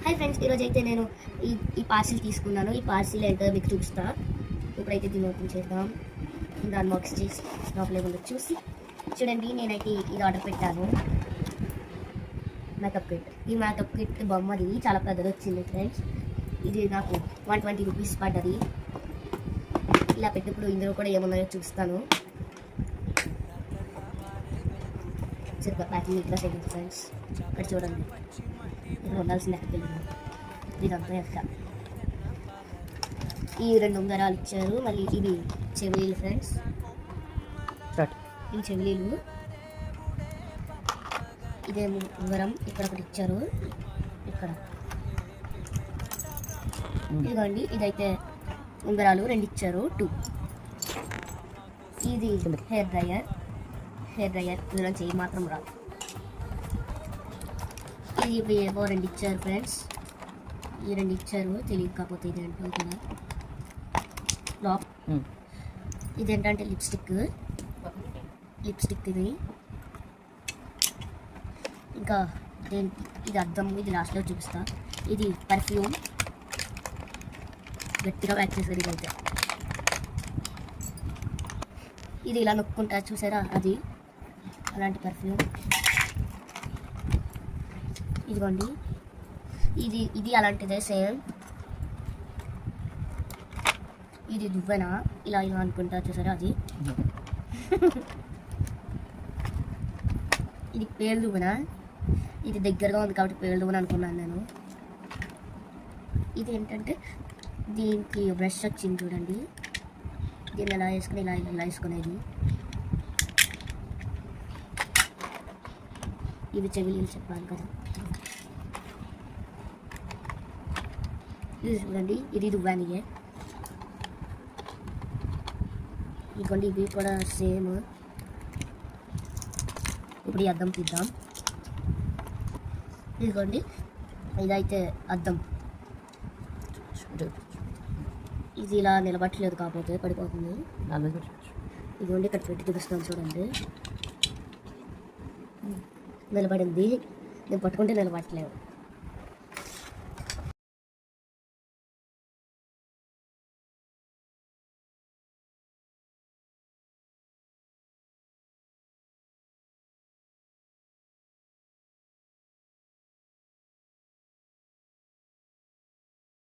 Hi friends, ఈరోజు అయితే నేను ఈ పార్సిల్ తీసుకున్నాను. ఈ పార్సిల్ ఏంటో మీకు చూపిస్తా. ఇప్పుడైతే దీన్ని ఓపెన్ చేద్దాం. దాన్ని బాక్స్ చేసి లోపలే ముందు చూసి చూడండి. నేనైతే ఇది ఆర్డర్ పెట్టాను, మేకప్ కిట్. ఈ మేకప్ కిట్ బొమ్మది చాలా పెద్దది వచ్చింది ఫ్రెండ్స్. ఇది నాకు 120 రూపీస్ పడ్డది. ఇలా పెట్టినప్పుడు ఇందులో కూడా ఏమున్నాయో చూస్తాను. సరిగ్గా ప్యాకింగ్ ఇట్లా చేయండి ఫ్రెండ్స్. ఇక్కడ చూడండి, ఇక్కడ ఉండాల్సిన ఎక్కడికి ఇదంతా ఎక్క. ఈ 2 ఉంగరాలు ఇచ్చారు. మళ్ళీ ఇవి చెవిలీలు ఫ్రెండ్స్. ఇవి చెవిలీలు. ఇదేమో ఉంగరం. ఇక్కడ ఒకటి ఇచ్చారు. ఇక్కడ ఇదిగోండి, ఇదైతే ఉంగరాలు 2 ఇచ్చారు, 2. ఇది హెయిర్ డ్రయర్. ఇందులో చేయి మాత్రం రాదు. ఇది ఏవో 2 ఇచ్చారు ఫ్రెండ్స్. ఈ 2 ఇచ్చారు, తెలియదు కాకపోతే ఇది ఏంటో కదా. లాక్. ఇదేంటంటే లిప్స్టిక్ ఇది. ఇంకా ఇది అద్దం. ఇది లాస్ట్లో చూపిస్తా. ఇది పర్ఫ్యూమ్. గట్టిగా ప్యాక్ చేశారు. ఇదైతే ఇది ఇలా నొక్కుంటా చూసారా, అది అలాంటి పర్ఫ్యూమ్. ఇదిగోండి, ఇది అలాంటిదే సేమ్. ఇది దువ్వెన. ఇలా అనుకుంటా చూసారా, అది. ఇది పేలు దువ్వెన. ఇది దగ్గరగా ఉంది కాబట్టి పేలు దువ్వెన అనుకున్నాను నేను. ఇది ఏంటంటే దీనికి బ్రష్ వచ్చింది చూడండి. దీన్ని ఎలా వేసుకుని ఇలా వేసుకునేది. ఇవి చెవిలీలు చెప్పాను కదా. ఇది చూడండి, ఇది దువ్వానియే. ఇదిగోండి, ఇవి కూడా సేమ్. ఇప్పుడు ఈ అద్దం తీద్దాం. ఇదిగోండి, ఇదైతే అద్దం. ఇది ఇలా నిలబట్టలేదు కాకపోతే పడిపోతుంది. ఇదిగోండి, ఇక్కడ పెట్టి చూపిస్తాను చూడండి. నిలబడింది. నేను పట్టుకుంటే నిలబట్టలేవు.